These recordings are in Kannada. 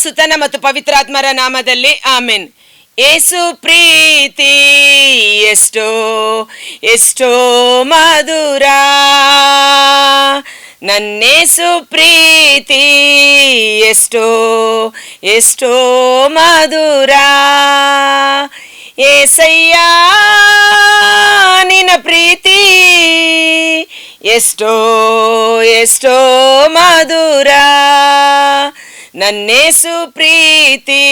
ಸುತನ ಮತ್ತು ಪವಿತ್ರಾತ್ಮರ ನಾಮದಲ್ಲಿ ಆಮೆನ್. ಏಸು ಪ್ರೀತಿ ಎಷ್ಟೋ ಎಷ್ಟೋ ಮಧುರ, ನನ್ನೇಸು ಪ್ರೀತಿ ಎಷ್ಟೋ ಎಷ್ಟೋ ಮಧುರ. ಏಸಯ್ಯ ನಿನ್ನ ಪ್ರೀತಿ ಎಷ್ಟೋ ಎಷ್ಟೋ ಮಧುರ, ನನ್ನೇಸು ಪ್ರೀತಿ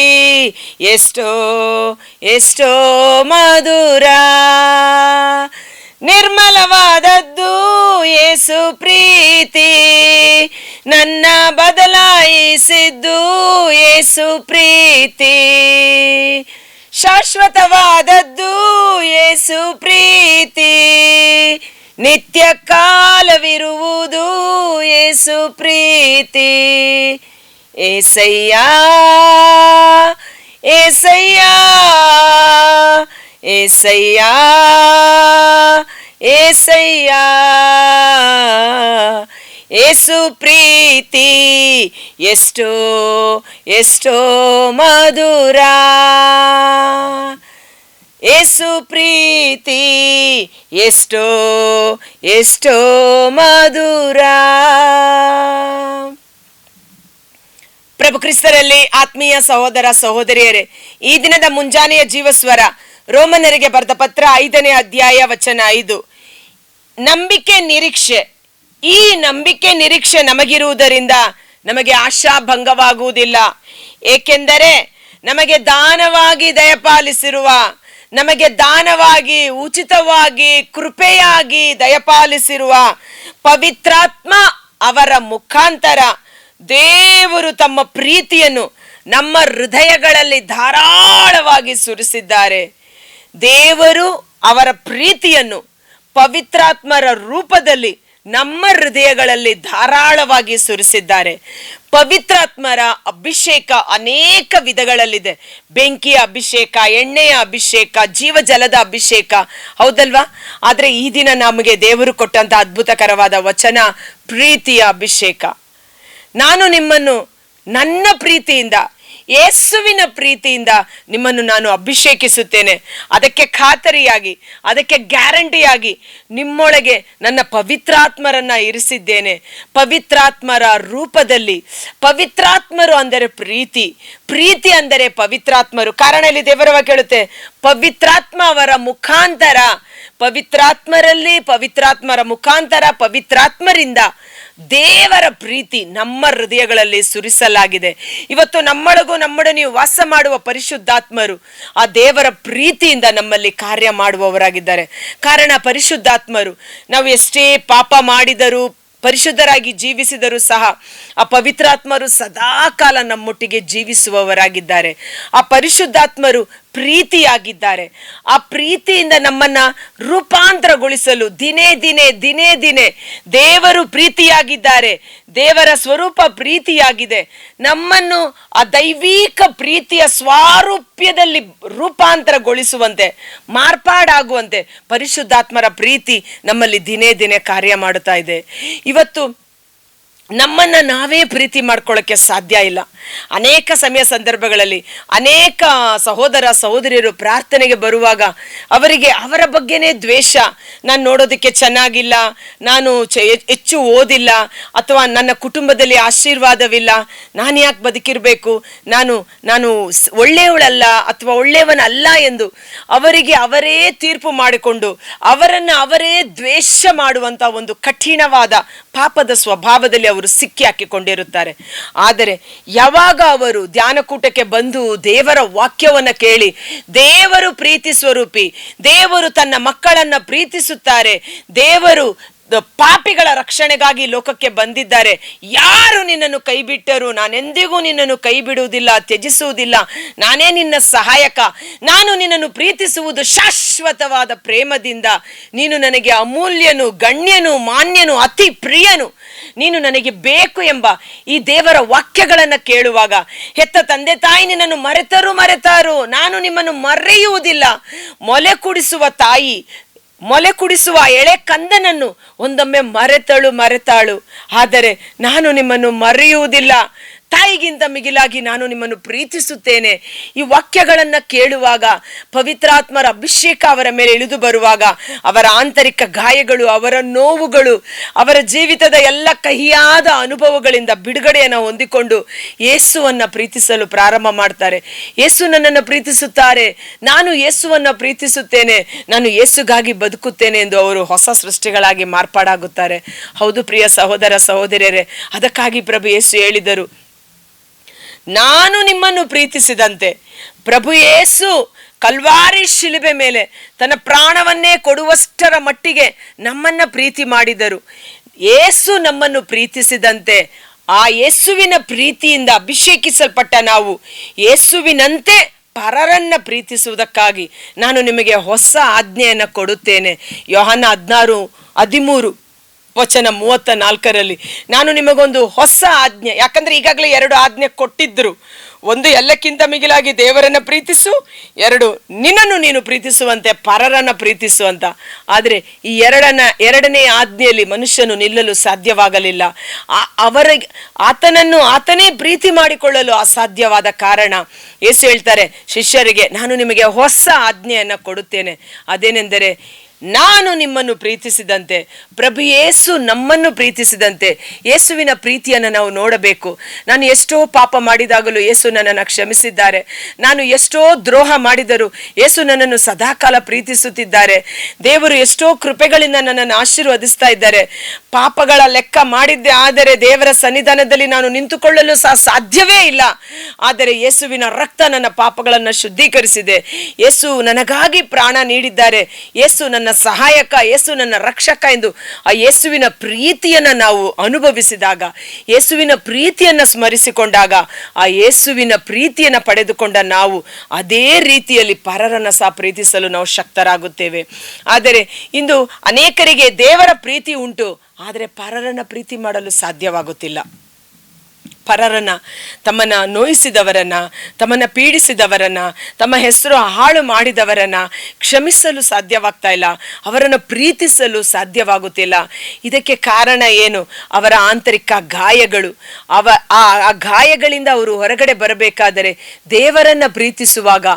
ಎಷ್ಟೋ ಎಷ್ಟೋ ಮಧುರ. ನಿರ್ಮಲವಾದದ್ದು ಏಸು ಪ್ರೀತಿ, ನನ್ನ ಬದಲಾಯಿಸಿದ್ದು ಏಸು ಪ್ರೀತಿ. ಶಾಶ್ವತವಾದದ್ದು ಏಸು ಪ್ರೀತಿ, ನಿತ್ಯ ಕಾಲವಿರುವುದು ಏಸು ಪ್ರೀತಿ. ಏಸಯ್ಯ ಏಸಯ್ಯ ಏಸಯ್ಯ ಏಸಯ್ಯ, ಏಸು ಪ್ರೀತಿ ಎಷ್ಟೋ ಎಷ್ಟೋ ಮಧುರ, ಏಸು ಪ್ರೀತಿ ಎಷ್ಟೋ ಎಷ್ಟೋ ಮಧುರ. ಪ್ರಭು ಕ್ರಿಸ್ತರಲ್ಲಿ ಆತ್ಮೀಯ ಸಹೋದರ ಸಹೋದರಿಯರೇ, ಈ ದಿನದ ಮುಂಜಾನೆಯ ಜೀವಸ್ವರ ರೋಮನರಿಗೆ ಬರೆದ ಪತ್ರ 5ನೇ ಅಧ್ಯಾಯ ವಚನ 5. ನಂಬಿಕೆ ನಿರೀಕ್ಷೆ. ಈ ನಂಬಿಕೆ ನಿರೀಕ್ಷೆ ನಮಗಿರುವುದರಿಂದ ನಮಗೆ ಆಶಾಭಂಗವಾಗುವುದಿಲ್ಲ. ಏಕೆಂದರೆ ನಮಗೆ ದಾನವಾಗಿ ದಯಪಾಲಿಸಿರುವ, ನಮಗೆ ದಾನವಾಗಿ ಉಚಿತವಾಗಿ ಕೃಪೆಯಾಗಿ ದಯಪಾಲಿಸಿರುವ ಪವಿತ್ರಾತ್ಮ ಅವರ ಮುಖಾಂತರ ದೇವರು ತಮ್ಮ ಪ್ರೀತಿಯನ್ನು ನಮ್ಮ ಹೃದಯಗಳಲ್ಲಿ ಧಾರಾಳವಾಗಿ ಸುರಿಸಿದ್ದಾರೆ. ದೇವರು ಅವರ ಪ್ರೀತಿಯನ್ನು ಪವಿತ್ರಾತ್ಮರ ರೂಪದಲ್ಲಿ ನಮ್ಮ ಹೃದಯಗಳಲ್ಲಿ ಧಾರಾಳವಾಗಿ ಸುರಿಸಿದ್ದಾರೆ. ಪವಿತ್ರಾತ್ಮರ ಅಭಿಷೇಕ ಅನೇಕ ವಿಧಗಳಲ್ಲಿದೆ. ಬೆಂಕಿಯ ಅಭಿಷೇಕ, ಎಣ್ಣೆಯ ಅಭಿಷೇಕ, ಜೀವಜಲದ ಅಭಿಷೇಕ, ಹೌದಲ್ವಾ? ಆದ್ರೆ ಈ ದಿನ ನಮಗೆ ದೇವರು ಕೊಟ್ಟಂತ ಅದ್ಭುತಕರವಾದ ವಚನ ಪ್ರೀತಿಯ ಅಭಿಷೇಕ. ನಾನು ನಿಮ್ಮನ್ನು ನನ್ನ ಪ್ರೀತಿಯಿಂದ, ಯೇಸುವಿನ ಪ್ರೀತಿಯಿಂದ ನಿಮ್ಮನ್ನು ನಾನು ಅಭಿಷೇಕಿಸುತ್ತೇನೆ. ಅದಕ್ಕೆ ಖಾತರಿಯಾಗಿ, ಅದಕ್ಕೆ ಗ್ಯಾರಂಟಿಯಾಗಿ ನಿಮ್ಮೊಳಗೆ ನನ್ನ ಪವಿತ್ರಾತ್ಮರನ್ನ ಇರಿಸಿದ್ದೇನೆ. ಪವಿತ್ರಾತ್ಮರ ರೂಪದಲ್ಲಿ. ಪವಿತ್ರಾತ್ಮರು ಅಂದರೆ ಪ್ರೀತಿ, ಪ್ರೀತಿ ಅಂದರೆ ಪವಿತ್ರಾತ್ಮರು. ಕಾರಣ ಇಲ್ಲಿ ದೇವರ ವಾಕ್ಯ ಹೇಳುತ್ತೆ, ಪವಿತ್ರಾತ್ಮ ಅವರ ಮುಖಾಂತರ, ಪವಿತ್ರಾತ್ಮರಲ್ಲಿ, ಪವಿತ್ರಾತ್ಮರ ಮುಖಾಂತರ, ಪವಿತ್ರಾತ್ಮರಿಂದ ದೇವರ ಪ್ರೀತಿ ನಮ್ಮ ಹೃದಯಗಳಲ್ಲಿ ಸುರಿಸಲಾಗಿದೆ. ಇವತ್ತು ನಮ್ಮೊಡನೆ ವಾಸ ಮಾಡುವ ಪರಿಶುದ್ಧಾತ್ಮರು ಆ ದೇವರ ಪ್ರೀತಿಯಿಂದ ನಮ್ಮಲ್ಲಿ ಕಾರ್ಯ ಮಾಡುವವರಾಗಿದ್ದಾರೆ. ಕಾರಣ ಪರಿಶುದ್ಧಾತ್ಮರು ನಾವು ಎಷ್ಟೇ ಪಾಪ ಮಾಡಿದರೂ, ಪರಿಶುದ್ಧರಾಗಿ ಜೀವಿಸಿದರೂ ಸಹ ಆ ಪವಿತ್ರಾತ್ಮರು ಸದಾಕಾಲ ನಮ್ಮೊಟ್ಟಿಗೆ ಜೀವಿಸುವವರಾಗಿದ್ದಾರೆ. ಆ ಪರಿಶುದ್ಧಾತ್ಮರು ಪ್ರೀತಿಯಾಗಿದ್ದಾರೆ. ಆ ಪ್ರೀತಿಯಿಂದ ನಮ್ಮನ್ನ ರೂಪಾಂತರಗೊಳಿಸಲು ದಿನೇ ದಿನೇ ದಿನೇ ದಿನೇ ದೇವರು ಪ್ರೀತಿಯಾಗಿದ್ದಾರೆ. ದೇವರ ಸ್ವರೂಪ ಪ್ರೀತಿಯಾಗಿದೆ. ನಮ್ಮನ್ನು ಆ ದೈವಿಕ ಪ್ರೀತಿಯ ಸ್ವಾರೂಪ್ಯದಲ್ಲಿ ರೂಪಾಂತರಗೊಳಿಸುವಂತೆ, ಮಾರ್ಪಾಡಾಗುವಂತೆ ಪರಿಶುದ್ಧಾತ್ಮರ ಪ್ರೀತಿ ನಮ್ಮಲ್ಲಿ ದಿನೇ ದಿನೇ ಕಾರ್ಯ ಮಾಡುತ್ತಾ ಇದೆ. ಇವತ್ತು ನಮ್ಮನ್ನ ನಾವೇ ಪ್ರೀತಿ ಮಾಡ್ಕೊಳ್ಳೋಕ್ಕೆ ಸಾಧ್ಯ ಇಲ್ಲ. ಅನೇಕ ಸಂದರ್ಭಗಳಲ್ಲಿ ಅನೇಕ ಸಹೋದರ ಸಹೋದರಿಯರು ಪ್ರಾರ್ಥನೆಗೆ ಬರುವಾಗ ಅವರಿಗೆ ಅವರ ಬಗ್ಗೆನೇ ದ್ವೇಷ. ನಾನು ನೋಡೋದಕ್ಕೆ ಚೆನ್ನಾಗಿಲ್ಲ, ನಾನು ಹೆಚ್ಚು ಓದಿಲ್ಲ, ಅಥವಾ ನನ್ನ ಕುಟುಂಬದಲ್ಲಿ ಆಶೀರ್ವಾದವಿಲ್ಲ, ನಾನು ಯಾಕೆ ಬದುಕಿರಬೇಕು, ನಾನು ಒಳ್ಳೆಯವಳಲ್ಲ ಅಥವಾ ಒಳ್ಳೆಯವನಲ್ಲ ಎಂದು ಅವರಿಗೆ ಅವರೇ ತೀರ್ಪು ಮಾಡಿಕೊಂಡು ಅವರನ್ನು ಅವರೇ ದ್ವೇಷ ಮಾಡುವಂತ ಒಂದು ಕಠಿಣವಾದ ಪಾಪದ ಸ್ವಭಾವದಲ್ಲಿ ಅವರು ಸಿಕ್ಕಿ ಹಾಕಿಕೊಂಡಿರುತ್ತಾರೆ. ಆದರೆ ಯಾವಾಗ ಅವರು ಧ್ಯಾನಕೂಟಕ್ಕೆ ಬಂದು ದೇವರ ವಾಕ್ಯವನ್ನ ಕೇಳಿ, ದೇವರು ಪ್ರೀತಿ ಸ್ವರೂಪಿ, ದೇವರು ತನ್ನ ಮಕ್ಕಳನ್ನ ಪ್ರೀತಿಸುತ್ತಾರೆ, ದೇವರು ಪಾಪಿಗಳ ರಕ್ಷಣೆಗಾಗಿ ಲೋಕಕ್ಕೆ ಬಂದಿದ್ದಾರೆ, ಯಾರು ನಿನ್ನನ್ನು ಕೈ ಬಿಟ್ಟರು ನಾನೆಂದಿಗೂ ನಿನ್ನನ್ನು ಕೈ ಬಿಡುವುದಿಲ್ಲ, ತ್ಯಜಿಸುವುದಿಲ್ಲ, ನಾನೇ ನಿನ್ನ ಸಹಾಯಕ, ನಾನು ನಿನ್ನನ್ನು ಪ್ರೀತಿಸುವುದು ಶಾಶ್ವತವಾದ ಪ್ರೇಮದಿಂದ, ನೀನು ನನಗೆ ಅಮೂಲ್ಯನು, ಗಣ್ಯನು, ಮಾನ್ಯನು, ಅತಿ ಪ್ರಿಯನು, ನೀನು ನನಗೆ ಬೇಕು ಎಂಬ ಈ ದೇವರ ವಾಕ್ಯಗಳನ್ನ ಕೇಳುವಾಗ, ಹೆತ್ತ ತಂದೆ ತಾಯಿ ನಿನ್ನನ್ನು ಮರೆತಾರು, ನಾನು ನಿಮ್ಮನ್ನು ಮರೆಯುವುದಿಲ್ಲ. ಮೊಲೆ ಕುಡಿಸುವ ಎಳೆ ಕಂದನನ್ನು ಒಂದೊಮ್ಮೆ ಮರೆತಾಳು, ಆದರೆ ನಾನು ನಿಮ್ಮನ್ನು ಮರೆಯುವುದಿಲ್ಲ, ತಾಯಿಗಿಂತ ಮಿಗಿಲಾಗಿ ನಾನು ನಿಮ್ಮನ್ನು ಪ್ರೀತಿಸುತ್ತೇನೆ. ಈ ವಾಕ್ಯಗಳನ್ನು ಕೇಳುವಾಗ ಪವಿತ್ರಾತ್ಮರ ಅಭಿಷೇಕ ಅವರ ಮೇಲೆ ಇಳಿದು ಬರುವಾಗ ಅವರ ಆಂತರಿಕ ಗಾಯಗಳು, ಅವರ ನೋವುಗಳು, ಅವರ ಜೀವಿತದ ಎಲ್ಲ ಕಹಿಯಾದ ಅನುಭವಗಳಿಂದ ಬಿಡುಗಡೆಯನ್ನು ಹೊಂದಿಕೊಂಡು ಯೇಸುವನ್ನು ಪ್ರೀತಿಸಲು ಪ್ರಾರಂಭ ಮಾಡ್ತಾರೆ. ಯೇಸು ನನ್ನನ್ನು ಪ್ರೀತಿಸುತ್ತಾರೆ, ನಾನು ಯೇಸುವನ್ನು ಪ್ರೀತಿಸುತ್ತೇನೆ, ನಾನು ಯೇಸುಗಾಗಿ ಬದುಕುತ್ತೇನೆ ಎಂದು ಅವರು ಹೊಸ ಸೃಷ್ಟಿಗಳಾಗಿ ಮಾರ್ಪಾಡಾಗುತ್ತಾರೆ. ಹೌದು ಪ್ರಿಯ ಸಹೋದರ ಸಹೋದರಿಯರೇ, ಅದಕ್ಕಾಗಿ ಪ್ರಭು ಯೇಸು ಹೇಳಿದರು, ನಾನು ನಿಮ್ಮನ್ನು ಪ್ರೀತಿಸಿದಂತೆ. ಪ್ರಭು ಯೇಸು ಕಲ್ವಾರಿ ಶಿಲುಬೆ ಮೇಲೆ ತನ್ನ ಪ್ರಾಣವನ್ನೇ ಕೊಡುವಷ್ಟರ ಮಟ್ಟಿಗೆ ನಮ್ಮನ್ನ ಪ್ರೀತಿ ಮಾಡಿದರು. ಯೇಸು ನಮ್ಮನ್ನು ಪ್ರೀತಿಸಿದಂತೆ ಆ ಯೇಸುವಿನ ಪ್ರೀತಿಯಿಂದ ಅಭಿಷೇಕಿಸಲ್ಪಟ್ಟ ನಾವು ಯೇಸುವಿನಂತೆ ಪರರನ್ನ ಪ್ರೀತಿಸುವುದಕ್ಕಾಗಿ ನಾನು ನಿಮಗೆ ಹೊಸ ಆಜ್ಞೆಯನ್ನು ಕೊಡುತ್ತೇನೆ. ಯೋಹಾನ 16:13 ನಾನು ನಿಮಗೊಂದು ಹೊಸ ಆಜ್ಞೆ, ಯಾಕಂದ್ರೆ ಈಗಾಗಲೇ 2 ಆಜ್ಞೆ ಕೊಟ್ಟಿದ್ರು. ಒಂದು, ಎಲ್ಲಕ್ಕಿಂತ ಮಿಗಿಲಾಗಿ ದೇವರನ್ನ ಪ್ರೀತಿಸು. 2, ನಿನ್ನನ್ನು ನೀನು ಪ್ರೀತಿಸುವಂತೆ ಪರರನ್ನ ಪ್ರೀತಿಸುವಂತ. ಆದರೆ ಈ ಎರಡನೇ ಆಜ್ಞೆಯಲ್ಲಿ ಮನುಷ್ಯನು ನಿಲ್ಲಲು ಸಾಧ್ಯವಾಗಲಿಲ್ಲ. ಆತನೇ ಪ್ರೀತಿ ಮಾಡಿಕೊಳ್ಳಲು ಅಸಾಧ್ಯವಾದ ಕಾರಣ ಯೇಸು ಹೇಳ್ತಾರೆ ಶಿಷ್ಯರಿಗೆ, ನಾನು ನಿಮಗೆ ಹೊಸ ಆಜ್ಞೆಯನ್ನ ಕೊಡುತ್ತೇನೆ. ಅದೇನೆಂದರೆ, ನಾನು ನಿಮ್ಮನ್ನು ಪ್ರೀತಿಸಿದಂತೆ ಪ್ರಭು ಯೇಸು ನಮ್ಮನ್ನು ಪ್ರೀತಿಸಿದಂತೆ. ಯೇಸುವಿನ ಪ್ರೀತಿಯನ್ನು ನಾವು ನೋಡಬೇಕು. ನಾನು ಎಷ್ಟೋ ಪಾಪ ಮಾಡಿದಾಗಲೂ ಯೇಸು ನನ್ನನ್ನು ಕ್ಷಮಿಸಿದ್ದಾರೆ. ನಾನು ಎಷ್ಟೋ ದ್ರೋಹ ಮಾಡಿದರೂ ಯೇಸು ನನ್ನನ್ನು ಸದಾಕಾಲ ಪ್ರೀತಿಸುತ್ತಿದ್ದಾರೆ. ದೇವರು ಎಷ್ಟೋ ಕೃಪೆಗಳಿಂದ ನನ್ನನ್ನು ಆಶೀರ್ವದಿಸ್ತಾ ಇದ್ದಾರೆ. ಪಾಪಗಳ ಲೆಕ್ಕ ಮಾಡಿದ್ದೆ ಆದರೆ ದೇವರ ಸನ್ನಿಧಾನದಲ್ಲಿ ನಾನು ನಿಂತುಕೊಳ್ಳಲು ಸಾಧ್ಯವೇ ಇಲ್ಲ. ಆದರೆ ಯೇಸುವಿನ ರಕ್ತ ನನ್ನ ಪಾಪಗಳನ್ನು ಶುದ್ಧೀಕರಿಸಿದೆ. ಯೇಸು ನನಗಾಗಿ ಪ್ರಾಣ ನೀಡಿದ್ದಾರೆ. ಯೇಸು ನನ್ನ ಸಹಾಯಕ, ಯೇಸು ನನ್ನ ರಕ್ಷಕ ಎಂದು ಆ ಯೇಸುವಿನ ಪ್ರೀತಿಯನ್ನು ನಾವು ಅನುಭವಿಸಿದಾಗ, ಯೇಸುವಿನ ಪ್ರೀತಿಯನ್ನು ಸ್ಮರಿಸಿಕೊಂಡಾಗ, ಆ ಯೇಸುವಿನ ಪ್ರೀತಿಯನ್ನು ಪಡೆದುಕೊಂಡ ನಾವು ಅದೇ ರೀತಿಯಲ್ಲಿ ಪರರನ್ನು ಸಹ ಪ್ರೀತಿಸಲು ನಾವು ಶಕ್ತರಾಗುತ್ತೇವೆ. ಆದರೆ ಇಂದು ಅನೇಕರಿಗೆ ದೇವರ ಪ್ರೀತಿ ಉಂಟು, ಆದರೆ ಪರರನ್ನು ಪ್ರೀತಿ ಮಾಡಲು ಸಾಧ್ಯವಾಗುತ್ತಿಲ್ಲ. ಪರರನ್ನ, ತಮ್ಮನ್ನ ನೋಯಿಸಿದವರನ್ನ, ತಮ್ಮನ್ನ ಪೀಡಿಸಿದವರನ್ನ, ತಮ್ಮ ಹೆಸರು ಹಾಳು ಮಾಡಿದವರನ್ನ ಕ್ಷಮಿಸಲು ಸಾಧ್ಯವಾಗ್ತಾ ಇಲ್ಲ, ಅವರನ್ನು ಪ್ರೀತಿಸಲು ಸಾಧ್ಯವಾಗುತ್ತಿಲ್ಲ. ಇದಕ್ಕೆ ಕಾರಣ ಏನು? ಅವರ ಆಂತರಿಕ ಗಾಯಗಳು. ಆ ಗಾಯಗಳಿಂದ ಅವರು ಹೊರಗಡೆ ಬರಬೇಕಾದರೆ ದೇವರನ್ನ ಪ್ರೀತಿಸುವಾಗ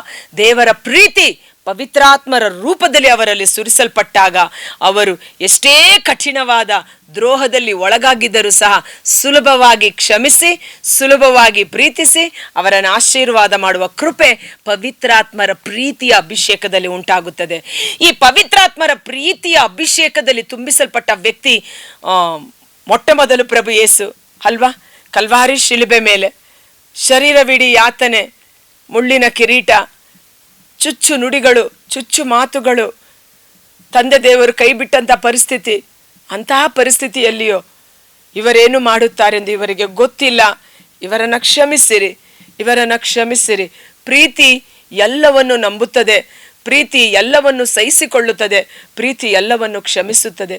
ದೇವರ ಪ್ರೀತಿ ಪವಿತ್ರಾತ್ಮರ ರೂಪದಲ್ಲಿ ಅವರಲ್ಲಿ ಸುರಿಸಲ್ಪಟ್ಟಾಗ ಅವರು ಎಷ್ಟೇ ಕಠಿಣವಾದ ದ್ರೋಹದಲ್ಲಿ ಒಳಗಾಗಿದ್ದರೂ ಸಹ ಸುಲಭವಾಗಿ ಕ್ಷಮಿಸಿ, ಸುಲಭವಾಗಿ ಪ್ರೀತಿಸಿ ಅವರನ್ನು ಆಶೀರ್ವಾದ ಮಾಡುವ ಕೃಪೆ ಪವಿತ್ರಾತ್ಮರ ಪ್ರೀತಿಯ ಅಭಿಷೇಕದಲ್ಲಿ ಉಂಟಾಗುತ್ತದೆ. ಈ ಪವಿತ್ರಾತ್ಮರ ಪ್ರೀತಿಯ ಅಭಿಷೇಕದಲ್ಲಿ ತುಂಬಿಸಲ್ಪಟ್ಟ ವ್ಯಕ್ತಿ ಮೊಟ್ಟ ಮೊದಲು ಪ್ರಭು ಯೇಸು ಅಲ್ವಾ? ಕಲ್ವಾರಿ ಶಿಲುಬೆ ಮೇಲೆ ಶರೀರವಿಡೀ ಯಾತನೆ, ಮುಳ್ಳಿನ ಕಿರೀಟ, ಚುಚ್ಚು ನುಡಿಗಳು, ಚುಚ್ಚು ಮಾತುಗಳು, ತಂದೆ ದೇವರು ಕೈ ಬಿಟ್ಟಂಥ ಪರಿಸ್ಥಿತಿ. ಅಂತಹ ಪರಿಸ್ಥಿತಿಯಲ್ಲಿಯೋ ಇವರೇನು ಮಾಡುತ್ತಾರೆಂದು ಇವರಿಗೆ ಗೊತ್ತಿಲ್ಲ. ಇವರನ್ನು ಕ್ಷಮಿಸಿರಿ, ಇವರನ್ನು ಕ್ಷಮಿಸಿರಿ. ಪ್ರೀತಿ ಎಲ್ಲವನ್ನು ನಂಬುತ್ತದೆ, ಪ್ರೀತಿ ಎಲ್ಲವನ್ನು ಸಹಿಸಿಕೊಳ್ಳುತ್ತದೆ, ಪ್ರೀತಿ ಎಲ್ಲವನ್ನು ಕ್ಷಮಿಸುತ್ತದೆ.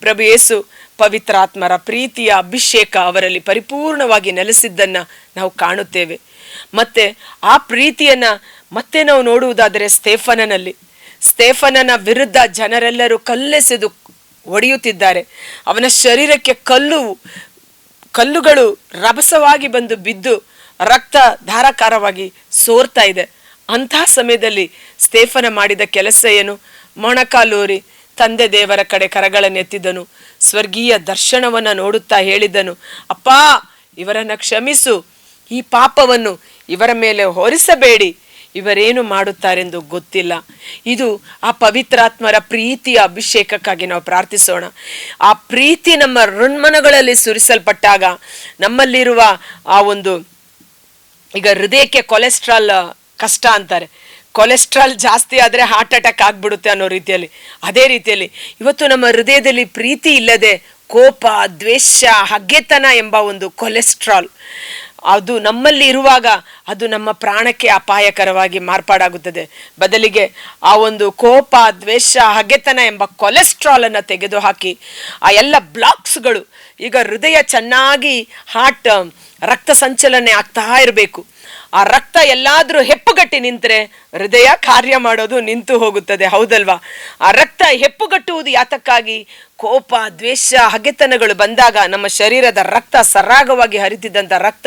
ಪ್ರಭು ಯೇಸು ಪವಿತ್ರಾತ್ಮರ ಪ್ರೀತಿಯ ಅಭಿಷೇಕ ಅವರಲ್ಲಿ ಪರಿಪೂರ್ಣವಾಗಿ ನೆಲೆಸಿದ್ದನ್ನು ನಾವು ಕಾಣುತ್ತೇವೆ. ಮತ್ತೆ ಆ ಪ್ರೀತಿಯನ್ನ ಮತ್ತೆ ನಾವು ನೋಡುವುದಾದರೆ ಸ್ಟೇಫನನ ವಿರುದ್ಧ ಜನರೆಲ್ಲರೂ ಕಲ್ಲೆಸೆದು ಹೊಡೆಯುತ್ತಿದ್ದಾರೆ. ಅವನ ಶರೀರಕ್ಕೆ ಕಲ್ಲುಗಳು ರಭಸವಾಗಿ ಬಂದು ಬಿದ್ದು ರಕ್ತ ಧಾರಾಕಾರವಾಗಿ ಸೋರ್ತಾ ಇದೆ. ಅಂತಹ ಸಮಯದಲ್ಲಿ ಸ್ಟೇಫನ ಮಾಡಿದ ಕೆಲಸ ಏನು? ಮೊಣಕಾಲೂರಿ ತಂದೆ ದೇವರ ಕಡೆ ಕರಗಳನ್ನೆತ್ತಿದನು. ಸ್ವರ್ಗೀಯ ದರ್ಶನವನ್ನು ನೋಡುತ್ತಾ ಹೇಳಿದನು, ಅಪ್ಪ, ಇವರನ್ನು ಕ್ಷಮಿಸು, ಈ ಪಾಪವನ್ನು ಇವರ ಮೇಲೆ ಹೊರಿಸಬೇಡಿ, ಇವರೇನು ಮಾಡುತ್ತಾರೆಂದು ಗೊತ್ತಿಲ್ಲ. ಇದು ಆ ಪವಿತ್ರಾತ್ಮರ ಪ್ರೀತಿಯ ಅಭಿಷೇಕಕ್ಕಾಗಿ ನಾವು ಪ್ರಾರ್ಥಿಸೋಣ. ಆ ಪ್ರೀತಿ ನಮ್ಮ ಹೃನ್ಮನಗಳಲ್ಲಿ ಸುರಿಸಲ್ಪಟ್ಟಾಗ ನಮ್ಮಲ್ಲಿರುವ ಆ ಒಂದು, ಈಗ ಹೃದಯಕ್ಕೆ ಕೊಲೆಸ್ಟ್ರಾಲ್ ಕಷ್ಟ ಅಂತಾರೆ, ಕೊಲೆಸ್ಟ್ರಾಲ್ ಜಾಸ್ತಿ ಆದರೆ ಹಾರ್ಟ್ ಅಟ್ಯಾಕ್ ಆಗ್ಬಿಡುತ್ತೆ ಅನ್ನೋ ರೀತಿಯಲ್ಲಿ, ಅದೇ ರೀತಿಯಲ್ಲಿ ಇವತ್ತು ನಮ್ಮ ಹೃದಯದಲ್ಲಿ ಪ್ರೀತಿ ಇಲ್ಲದೆ ಕೋಪ, ದ್ವೇಷ, ಹಗೆತನ ಎಂಬ ಒಂದು ಕೊಲೆಸ್ಟ್ರಾಲ್ ಅದು ನಮ್ಮಲ್ಲಿ ಇರುವಾಗ ಅದು ನಮ್ಮ ಪ್ರಾಣಕ್ಕೆ ಅಪಾಯಕರವಾಗಿ ಮಾರ್ಪಾಡಾಗುತ್ತದೆ. ಬದಲಿಗೆ ಆ ಒಂದು ಕೋಪ, ದ್ವೇಷ, ಹಗೆತನ ಎಂಬ ಕೊಲೆಸ್ಟ್ರಾಲ್ ಅನ್ನು ತೆಗೆದುಹಾಕಿ ಆ ಎಲ್ಲ ಬ್ಲಾಕ್ಸ್ಗಳು, ಈಗ ಹೃದಯ ಚೆನ್ನಾಗಿ ರಕ್ತ ಸಂಚಲನೆ ಆಗ್ತಾ ಇರಬೇಕು. ಆ ರಕ್ತ ಎಲ್ಲಾದ್ರೂ ಹೆಪ್ಪುಗಟ್ಟಿ ನಿಂತರೆ ಹೃದಯ ಕಾರ್ಯ ಮಾಡೋದು ನಿಂತು ಹೋಗುತ್ತದೆ, ಹೌದಲ್ವಾ? ಆ ರಕ್ತ ಹೆಪ್ಪುಗಟ್ಟುವುದು ಯಾತಕ್ಕಾಗಿ? ಕೋಪ, ದ್ವೇಷ, ಹಗೆತನಗಳು ಬಂದಾಗ ನಮ್ಮ ಶರೀರದ ರಕ್ತ ಸರಾಗವಾಗಿ ಹರಿತಿದ್ದಂಥ ರಕ್ತ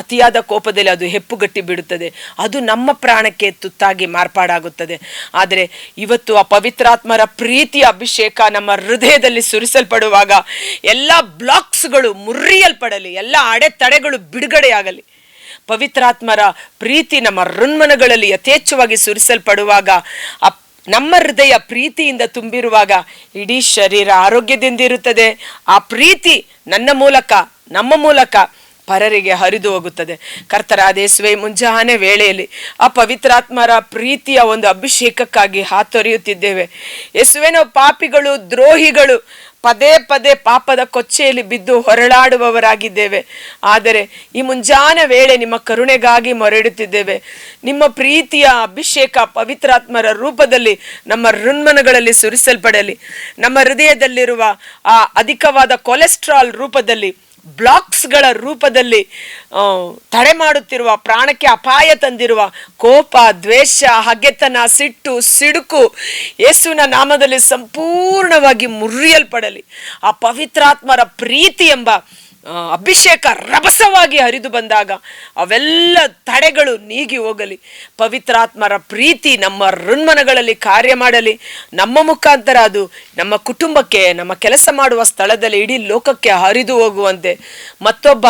ಅತಿಯಾದ ಕೋಪದಲ್ಲಿ ಅದು ಹೆಪ್ಪುಗಟ್ಟಿ ಬಿಡುತ್ತದೆ, ಅದು ನಮ್ಮ ಪ್ರಾಣಕ್ಕೆ ತುತ್ತಾಗಿ ಮಾರ್ಪಾಡಾಗುತ್ತದೆ. ಆದರೆ ಇವತ್ತು ಆ ಪವಿತ್ರಾತ್ಮರ ಪ್ರೀತಿಯ ಅಭಿಷೇಕ ನಮ್ಮ ಹೃದಯದಲ್ಲಿ ಸುರಿಸಲ್ಪಡುವಾಗ ಎಲ್ಲ ಬ್ಲಾಕ್ಸ್ಗಳು ಮುರಿಯಲ್ಪಡಲಿ, ಎಲ್ಲ ಅಡೆತಡೆಗಳು ಬಿಡುಗಡೆಯಾಗಲಿ. ಪವಿತ್ರಾತ್ಮರ ಪ್ರೀತಿ ನಮ್ಮ ಹೃನ್ಮನಗಳಲ್ಲಿ ಯಥೇಚ್ಛವಾಗಿ ಸುರಿಸಲ್ಪಡುವಾಗ, ನಮ್ಮ ಹೃದಯ ಪ್ರೀತಿಯಿಂದ ತುಂಬಿರುವಾಗ ಇಡೀ ಶರೀರ ಆರೋಗ್ಯದಿಂದಿರುತ್ತದೆ. ಆ ಪ್ರೀತಿ ನಮ್ಮ ಮೂಲಕ ಪರರಿಗೆ ಹರಿದು ಹೋಗುತ್ತದೆ. ಕರ್ತರಾದ ಯೇಸುವೇ, ಮುಂಜಾನೆ ವೇಳೆಯಲ್ಲಿ ಆ ಪವಿತ್ರಾತ್ಮರ ಪ್ರೀತಿಯ ಒಂದು ಅಭಿಷೇಕಕ್ಕಾಗಿ ಹಾತೊರೆಯುತ್ತಿದ್ದೇವೆ. ಯೇಸುವೇ, ನಾವು ಪಾಪಿಗಳು, ದ್ರೋಹಿಗಳು, ಪದೇ ಪದೇ ಪಾಪದ ಕೊಚ್ಚೆಯಲ್ಲಿ ಬಿದ್ದು ಹೊರಳಾಡುವವರಾಗಿದ್ದೇವೆ. ಆದರೆ ಈ ಮುಂಜಾನೆ ವೇಳೆ ನಿಮ್ಮ ಕರುಣೆಗಾಗಿ ಮೊರೆಯಿಡುತ್ತಿದ್ದೇವೆ. ನಿಮ್ಮ ಪ್ರೀತಿಯ ಅಭಿಷೇಕ ಪವಿತ್ರಾತ್ಮರ ರೂಪದಲ್ಲಿ ನಮ್ಮ ಹೃನ್ಮನಗಳಲ್ಲಿ ಸುರಿಸಲ್ಪಡಲಿ. ನಮ್ಮ ಹೃದಯದಲ್ಲಿರುವ ಆ ಅಧಿಕವಾದ ಕೊಲೆಸ್ಟ್ರಾಲ್ ರೂಪದಲ್ಲಿ, ಬ್ಲಾಕ್ಸ್ಗಳ ರೂಪದಲ್ಲಿ ತಡೆ ಮಾಡುತ್ತಿರುವ, ಪ್ರಾಣಕ್ಕೆ ಅಪಾಯ ತಂದಿರುವ ಕೋಪ, ದ್ವೇಷ, ಹಗೆತನ, ಸಿಟ್ಟು, ಸಿಡುಕು ಯೇಸುವಿನ ನಾಮದಲ್ಲಿ ಸಂಪೂರ್ಣವಾಗಿ ಮುರಿಯಲ್ಪಡಲಿ. ಆ ಪವಿತ್ರಾತ್ಮರ ಪ್ರೀತಿ ಎಂಬ ಅಭಿಷೇಕ ರಭಸವಾಗಿ ಹರಿದು ಬಂದಾಗ ಅವೆಲ್ಲ ತಡೆಗಳು ನೀಗಿ ಹೋಗಲಿ. ಪವಿತ್ರಾತ್ಮರ ಪ್ರೀತಿ ನಮ್ಮ ಹೃನ್ಮನಗಳಲ್ಲಿ ಕಾರ್ಯ ಮಾಡಲಿ. ನಮ್ಮ ಮುಖಾಂತರ ಅದು ನಮ್ಮ ಕುಟುಂಬಕ್ಕೆ, ನಮ್ಮ ಕೆಲಸ ಮಾಡುವ ಸ್ಥಳದಲ್ಲಿ, ಇಡೀ ಲೋಕಕ್ಕೆ ಹರಿದು ಹೋಗುವಂತೆ, ಮತ್ತೊಬ್ಬ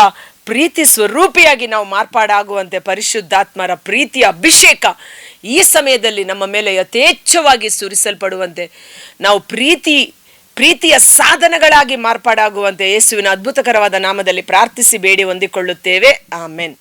ಪ್ರೀತಿ ಸ್ವರೂಪಿಯಾಗಿ ನಾವು ಮಾರ್ಪಾಡಾಗುವಂತೆ ಪರಿಶುದ್ಧಾತ್ಮರ ಪ್ರೀತಿಯ ಅಭಿಷೇಕ ಈ ಸಮಯದಲ್ಲಿ ನಮ್ಮ ಮೇಲೆ ಯಥೇಚ್ಛವಾಗಿ ಸುರಿಸಲ್ಪಡುವಂತೆ, ನಾವು ಪ್ರೀತಿಯ ಸಾಧನಗಳಾಗಿ ಮಾರ್ಪಾಡಾಗುವಂತೆ ಯೇಸುವಿನ ಅದ್ಭುತಕರವಾದ ನಾಮದಲ್ಲಿ ಪ್ರಾರ್ಥಿಸಿ ಬೇಡಿ ಹೊಂದಿಕೊಳ್ಳುತ್ತೇವೆ. ಆಮೆನ್.